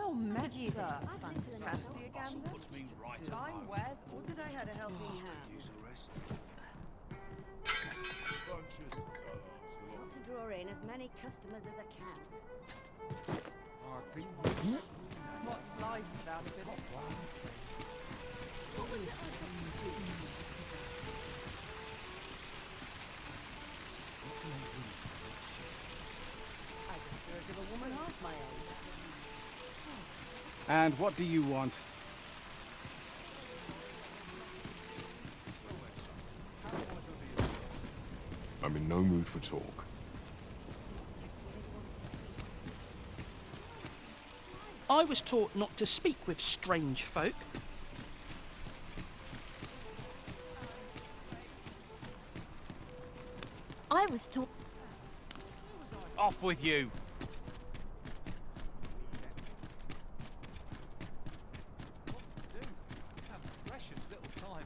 well met, sir. Fancy again? Time wears, or Did I had a helping hand? Want to draw in as many customers as I can. what's life without a bit of wine? What was it I got to do? I the spirit of a woman half my age. And what do you want? I'm in no mood for talk. I was taught not to speak with strange folk. I was taught... Off with you! What's to do? Have a precious little time.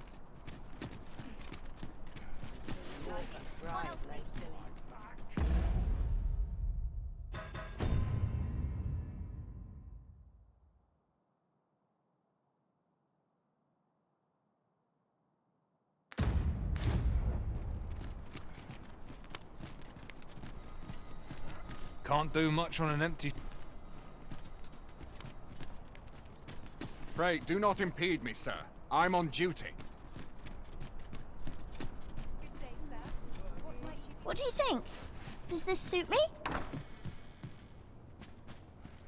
Can't do much on an empty... Pray, do not impede me, sir. I'm on duty. What do you think? Does this suit me?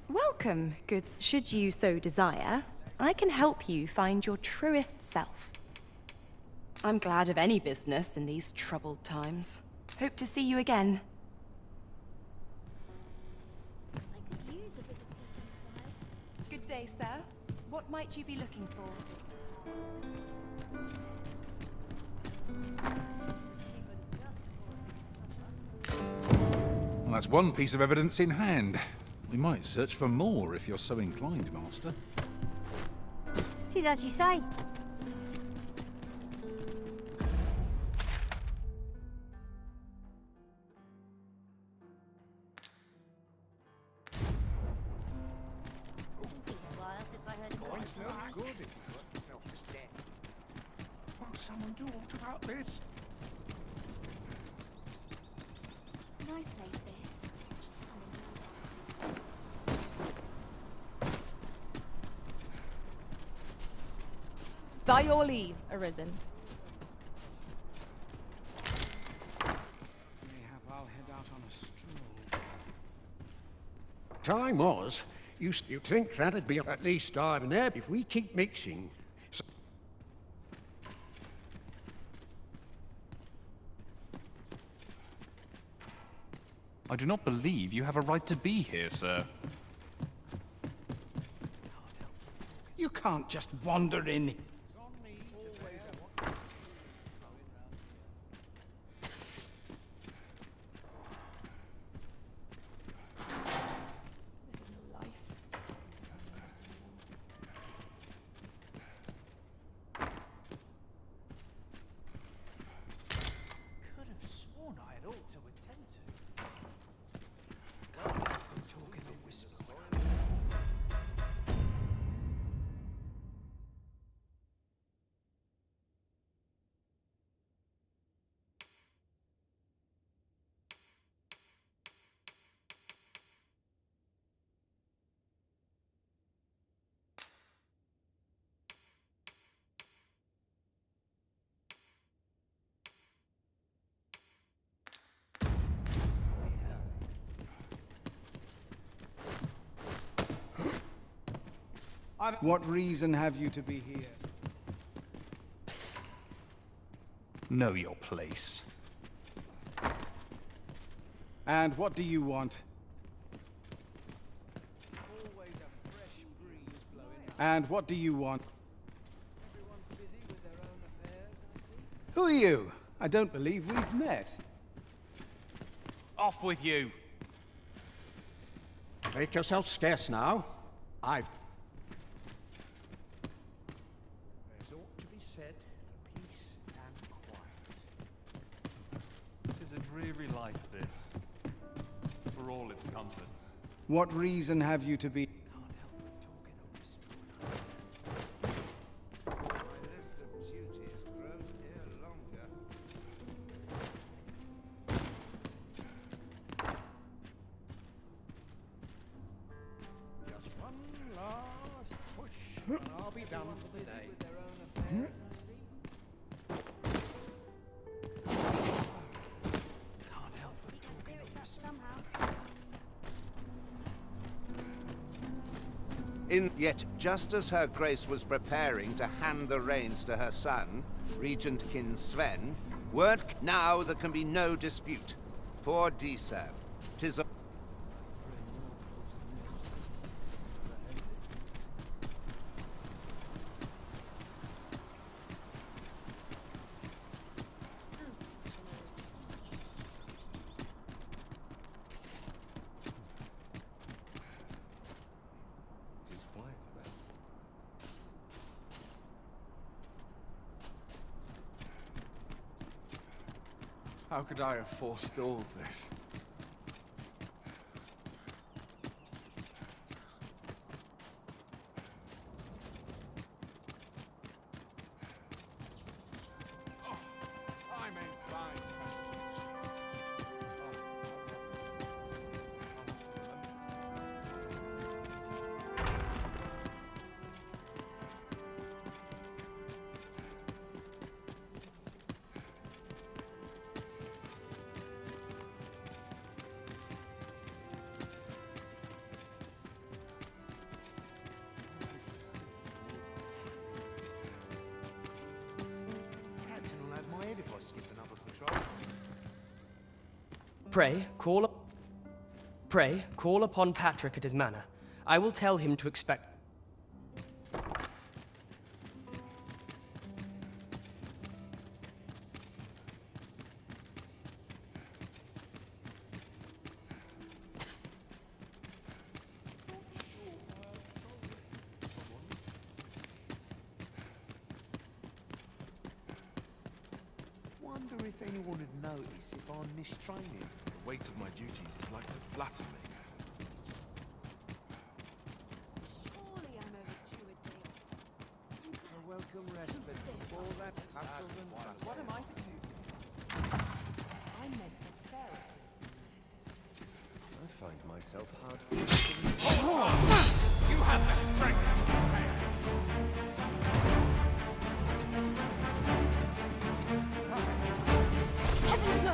Welcome, goods. Should you so desire, I can help you find your truest self. I'm glad of any business in these troubled times. Hope to see you again. Good day, sir. What might you be looking for? Well, that's one piece of evidence in hand. We might search for more if you're so inclined, Master. Tis as you say. Won't someone do aught about this? Nice place, this. By your leave, Arisen. Mayhap I'll head out on a stroll. Time was, you'd think that'd be at least an ebb if we keep mixing. I do not believe you have a right to be here, sir. You can't just wander in. Could have sworn I had ought to attend to. God, I've been talking a whisper. What reason have you to be here? Know your place. And what do you want? And what do you want? Who are you? I don't believe we've met. Off with you! Make yourself scarce now. There's ought to be said for peace and quiet. 'Tis a dreary life, this. For all its comforts. What reason have you to be? Can't help but done for the day. Can't help but talking of whistle. Yet, just as her grace was preparing to hand the reins to her son, Regent Kin Sven, word now there can be no dispute. Poor Disab, 'tis a... How could I have forestalled this? Oh, I'm in fine Captain will have my head if I skip another patrol. Pray, call upon Patrick at his manor. I will tell him to expect... Wonder if anyone would notice if I'm mistraining. The weight of my duties is like to flatten me. Surely I'm overdue a day. A welcome respite for all that hustle and bustle. What am I to do? I meant the therapy. I find myself hard... You have the strength! Heavens no!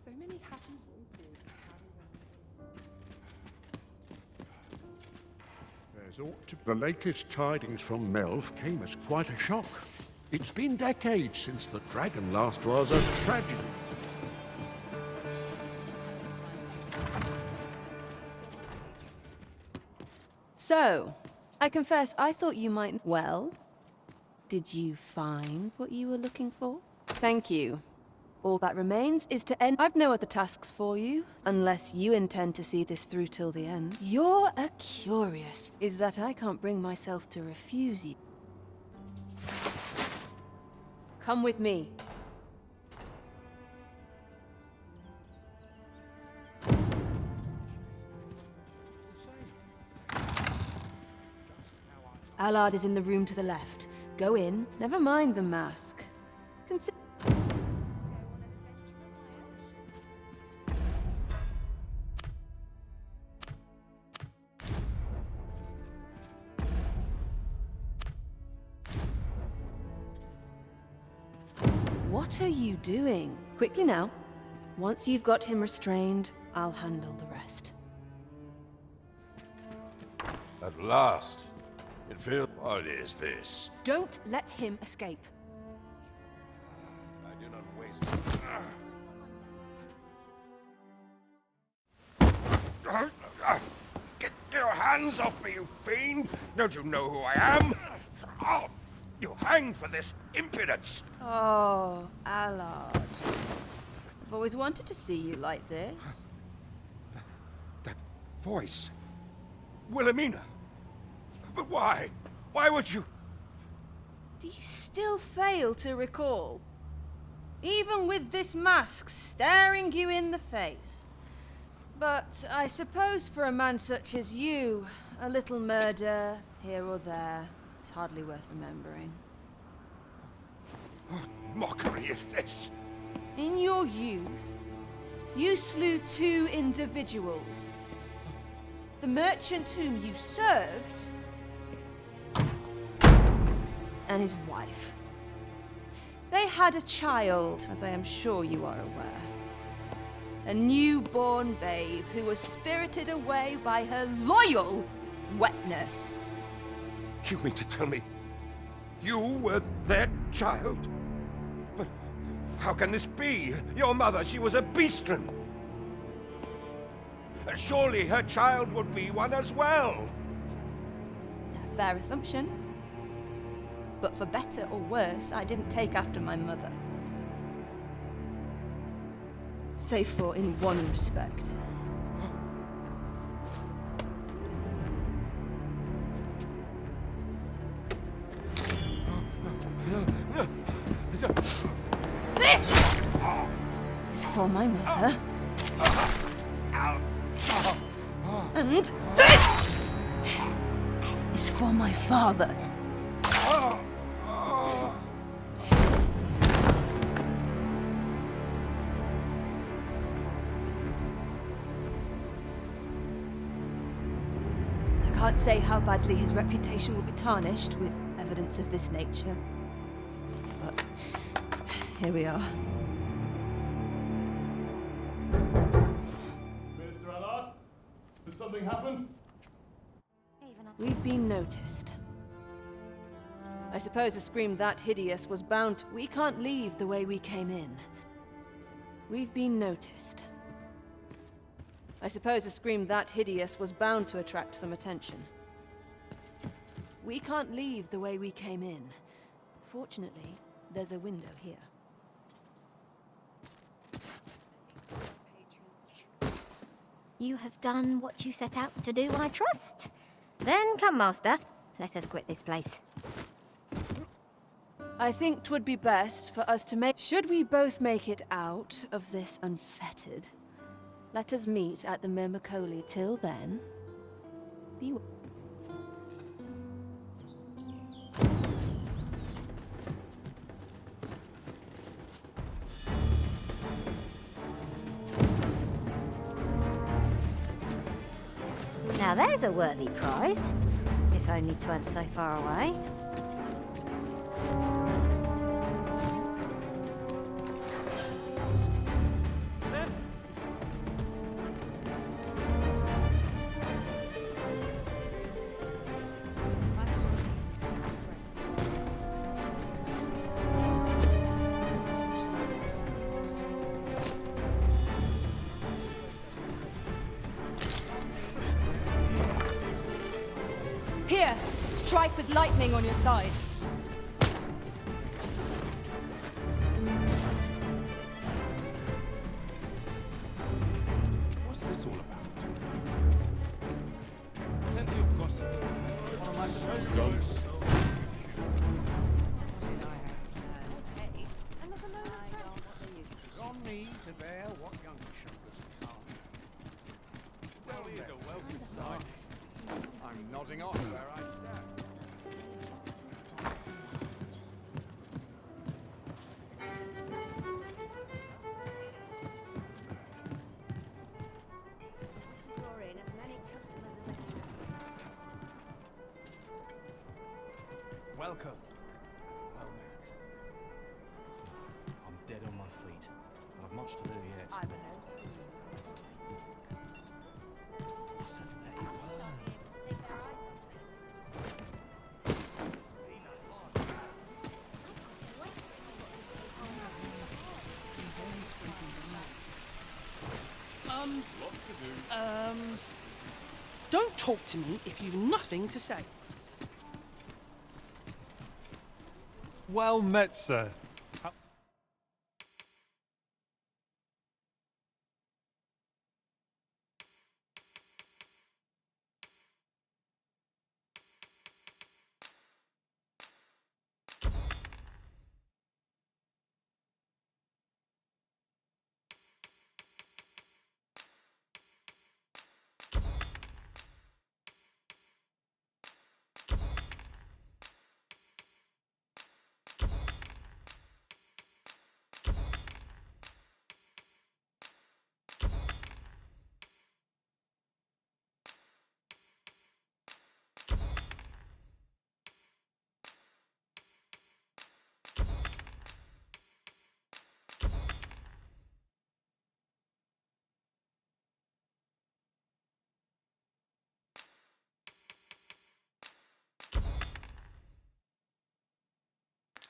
So many happy voices. The latest tidings from Melv came as quite a shock. It's been decades since the dragon last was a tragedy. So, I confess I thought you might... Well, did you find what you were looking for? Thank you. All that remains is to end... I've no other tasks for you, unless you intend to see this through till the end. You're a curious... Is that I can't bring myself to refuse you. Come with me. Allard is in the room to the left. Go in, never mind the mask. Consider... What are you doing? Quickly now. Once you've got him restrained, I'll handle the rest. At last. It feels... What is this? Don't let him escape. I do not waste... Get your hands off me, you fiend! Don't you know who I am? Oh, you hanged for this impudence! Oh, Allard. I've always wanted to see you like this. That voice. Wilhelmina. But why? Why would you... Do you still fail to recall? Even with this mask staring you in the face. But I suppose for a man such as you, a little murder here or there is hardly worth remembering. What mockery is this? In your youth, You slew 2 individuals. The merchant whom you served, and his wife. They had a child, as I am sure you are aware. A newborn babe who was spirited away by her loyal wet nurse. You mean to tell me you were their child? But how can this be? Your mother, she was a beastren. Surely her child would be one as well. A fair assumption. But for better or worse, I didn't take after my mother. Save for in one respect. This is for my mother. And this is for my father. I can't say how badly his reputation will be tarnished with evidence of this nature. But here we are. Minister Allard, has something happened? We've been noticed. I suppose a scream that hideous was bound. We can't leave the way we came in. We've been noticed. I suppose a scream that hideous was bound to attract some attention. We can't leave the way we came in. Fortunately, there's a window here. You have done what you set out to do, I trust. Then come, Master. Let us quit this place. I think 'twould be best for us to make... Should we both make it out of this unfettered, let us meet at the Mirmacoli. Till then, be... Now there's a worthy prize, if only 'tweren't so far away. Here! Strike with lightning on your side. What's this all about? Plenty of gossip. What am I supposed to do? And not a moment's rest. It's on me to bear what young shoulders can't. Well, here's a welcome sight. I'm nodding off where I stand. Draw in as many customers as I can. Welcome. Well met. I'm dead on my feet. I've much to do yet. Listen, let it burn. Don't talk to me if you've nothing to say. Well met, sir.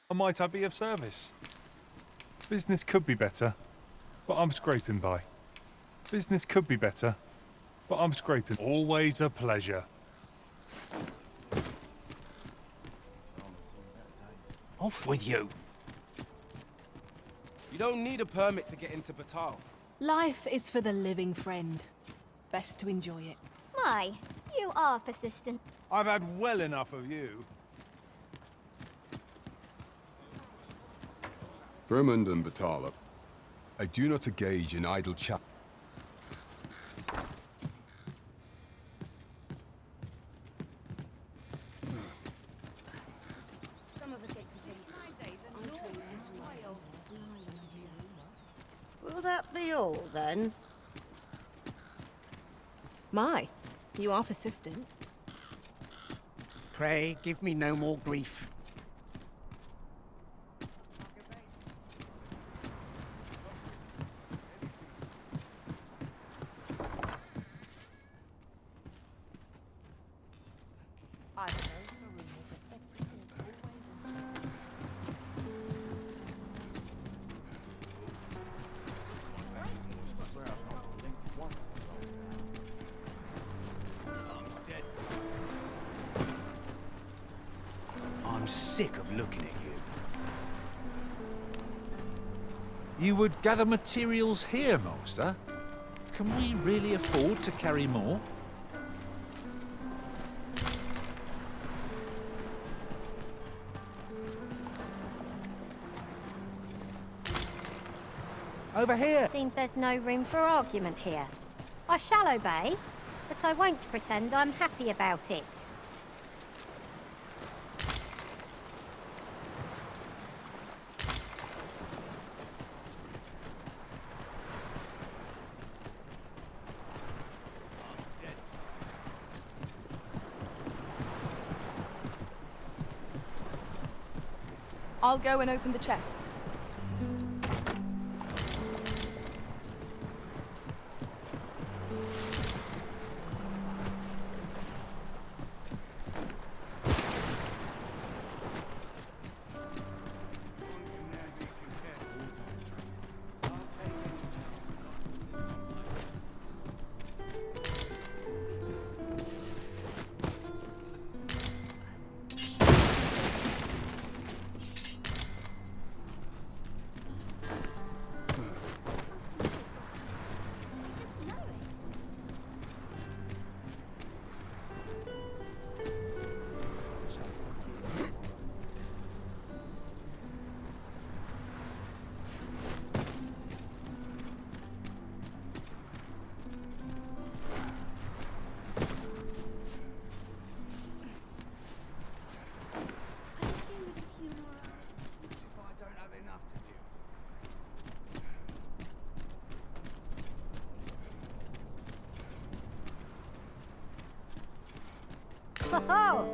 How might I be of service? Business could be better, but I'm scraping by. Business could be better, but I'm scraping. Always a pleasure. Off with you. You don't need a permit to get into Batal. Life is for the living, friend. Best to enjoy it. My, you are persistent. I've had well enough of you. Vermund and Batala, I do not engage in idle chat. Some of us get Will that be all, then? My, you are persistent. Pray, give me no more grief. I'm sick of looking at you. You would gather materials here, Master? Can we really afford to carry more? Over here! Seems there's no room for argument here. I shall obey, but I won't pretend I'm happy about it. I'll go and open the chest. Oh,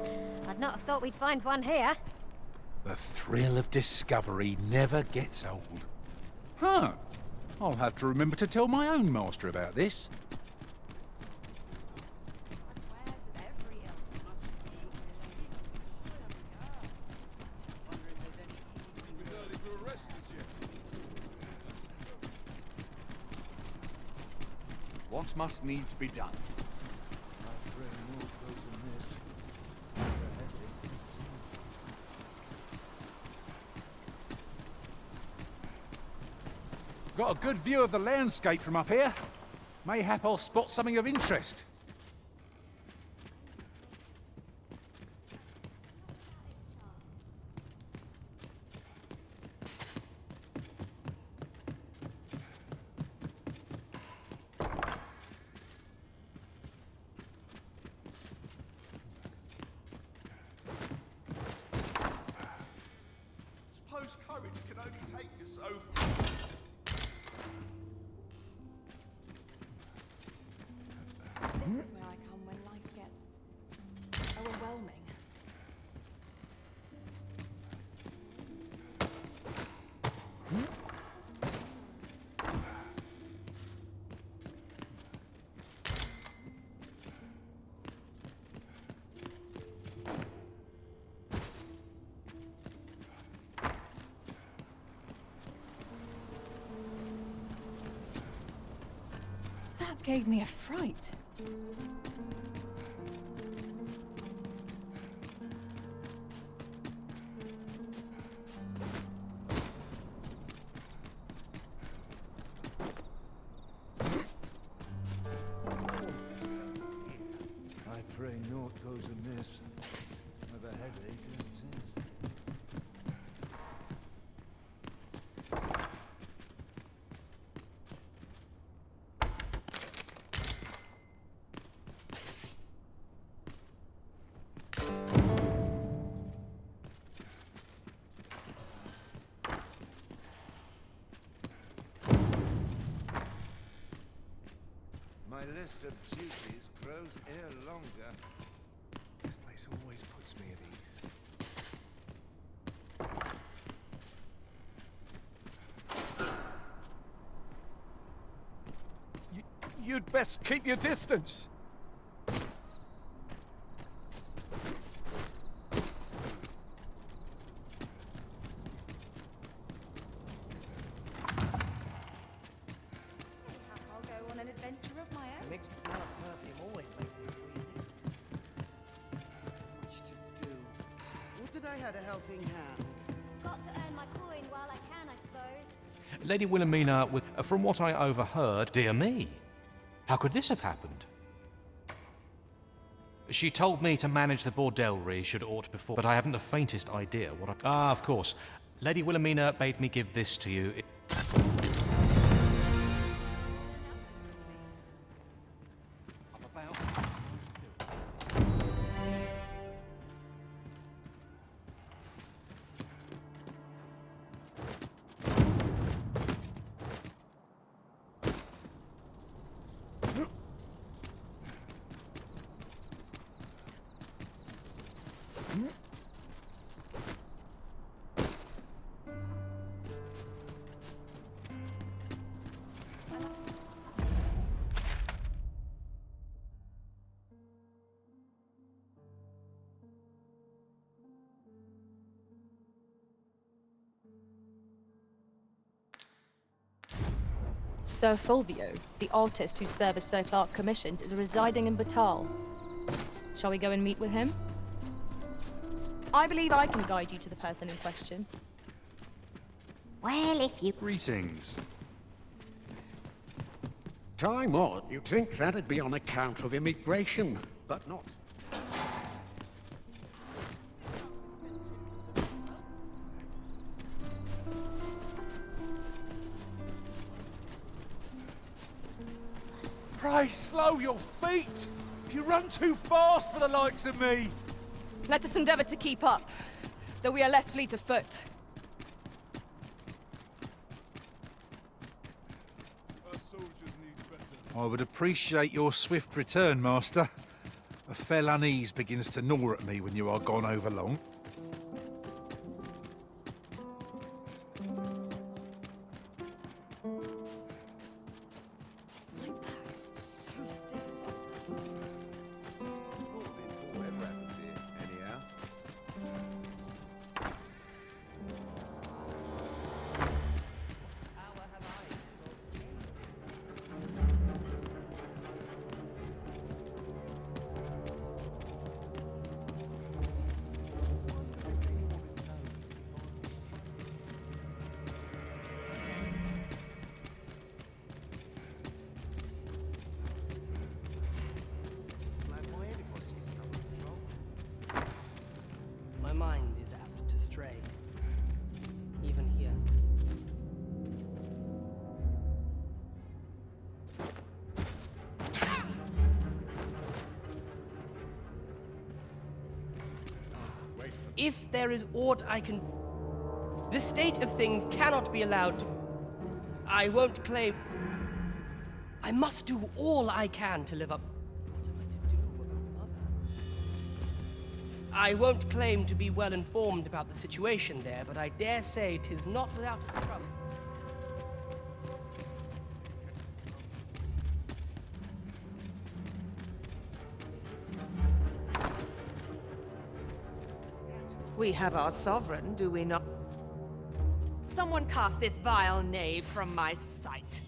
I'd not have thought we'd find one here. The thrill of discovery never gets old. Huh. I'll have to remember to tell my own master about this. What must needs be done? Got a good view of the landscape from up here. Mayhap I'll spot something of interest. Suppose courage can only take you so far. This is where I come when life gets overwhelming. Gave me a fright. I pray naught goes amiss. I've a headache as it is. My list of duties grows ere longer. This place always puts me at ease. You'd best keep your distance. I'll go on an adventure of my own. The mixed smell of perfume always makes me queasy. So much to do. Would that I had a helping hand. Got to earn my coin while I can, I suppose. Lady Wilhelmina, from what I overheard, dear me, how could this have happened? She told me to manage the bordelry should aught before, but I haven't the faintest idea what I... Ah, of course. Lady Wilhelmina bade me give this to you. Sir Fulvio, the artist whose service Sir Clark commissioned, is residing in Batal. Shall we go and meet with him? I believe I can guide you to the person in question. Well, if you... Greetings. Time on. You'd think that'd be on account of immigration, but not. Pray slow your feet! You run too fast for the likes of me! Let us endeavor to keep up, though we are less fleet of foot. Our soldiers need better. I would appreciate your swift return, Master. A fell unease begins to gnaw at me when you are gone over long. My mind is apt to stray, even here. If there is aught I can... This state of things cannot be allowed to... I won't claim... I must do all I can to live up... I won't claim to be well informed about the situation there, but I dare say 'tis not without its troubles. We have our sovereign, do we not? Someone cast this vile knave from my sight.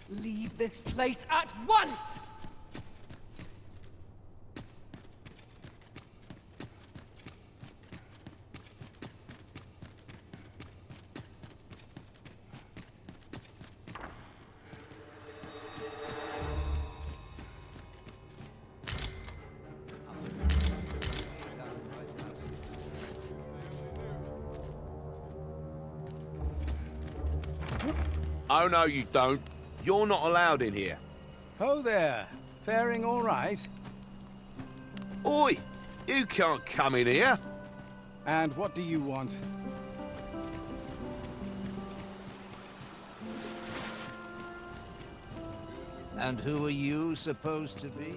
Leave this place at once! Oh, no, you don't. You're not allowed in here. Ho there. Faring all right? Oi! You can't come in here. And what do you want? And who are you supposed to be?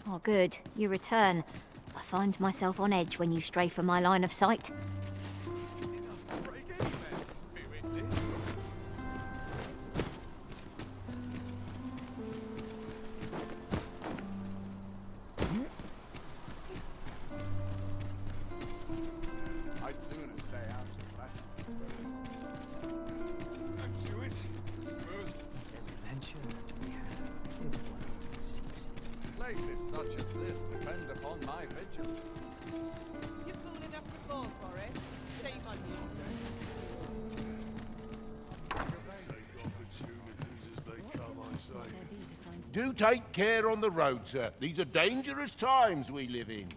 Oh, good. You return. I find myself on edge when you stray from my line of sight. I'd sooner stay out of that. Places such as this depend upon my vigilance. You're cool enough to fall for it. Shame on you. Do take care on the road, sir. These are dangerous times we live in.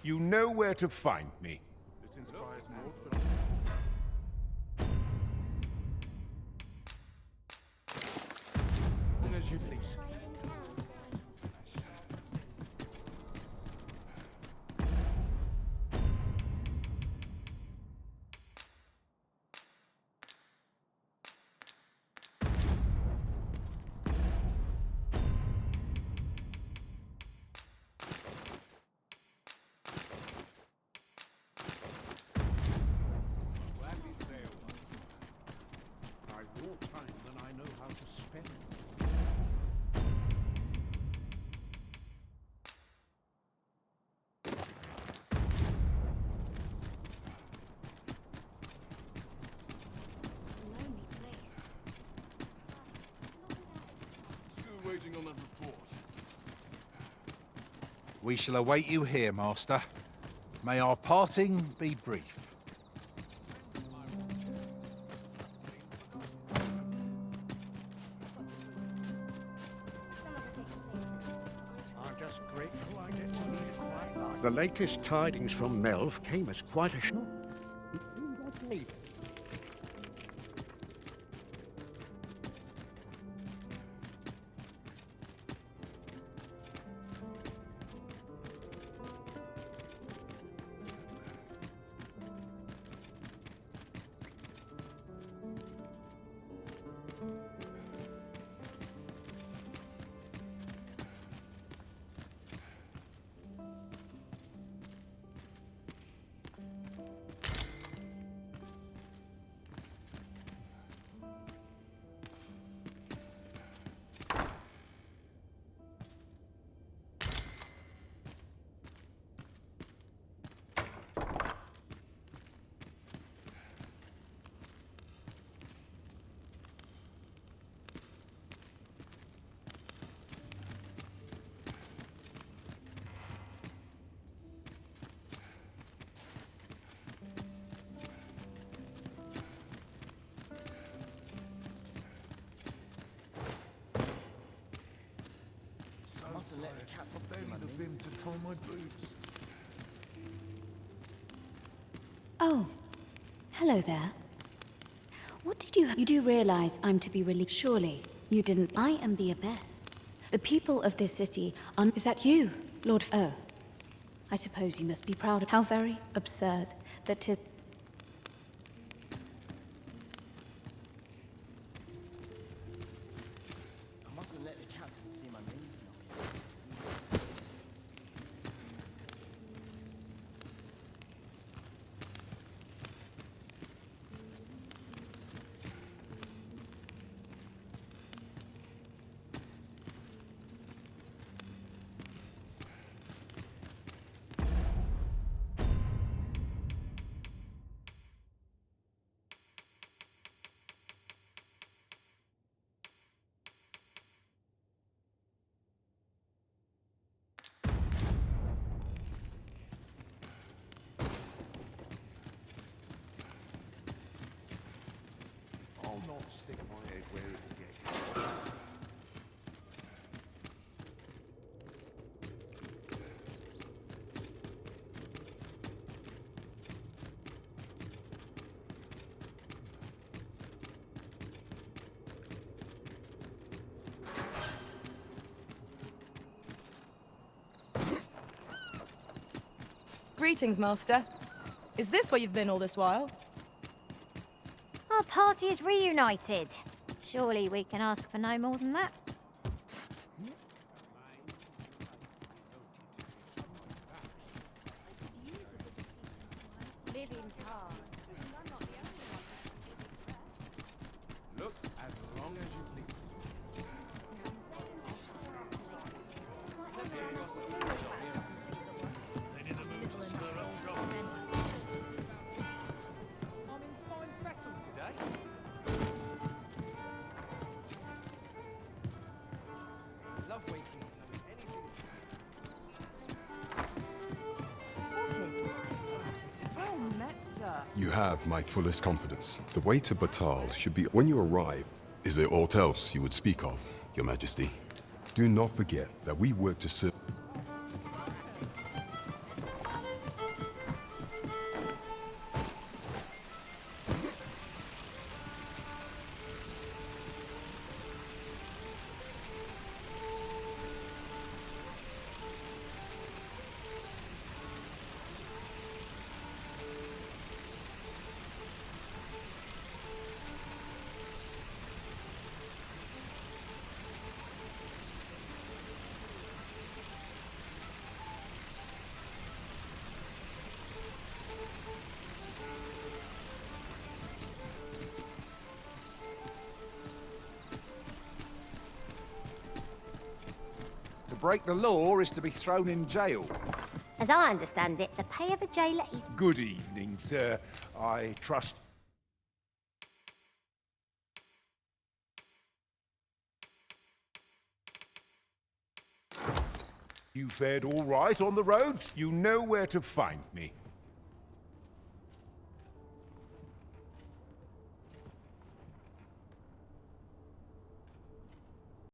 You know where to find me. This inspires more. As you please. We shall await you here, Master. May our parting be brief. I'm just grateful I get to lead a quiet life. The latest tidings from Melv came as quite a shock. Oh, hello there. What did you do realize I'm to be released? Surely you didn't. I am the Abbess. The people of this city are... Is that you, Lord... Oh. I suppose you must be proud of how very absurd that 'tis... I mustn't let the captain see my knees knocking. I'll not stick my head where it will get caught. Greetings, Master. Is this where you've been all this while? Our party is reunited. Surely we can ask for no more than that. Living's hard. I'm not the only one. Look, as long as you please. I'm in fine fettle today. Love waking up knowing anything. What is that? Oh, Metza. You have my fullest confidence. The way to Batal should be when you arrive. Is there aught else you would speak of, Your Majesty? Do not forget that we work to serve. To break the law is to be thrown in jail. As I understand it, the pay of a jailer is... Good evening, sir. I trust... You fared all right on the roads? You know where to find me.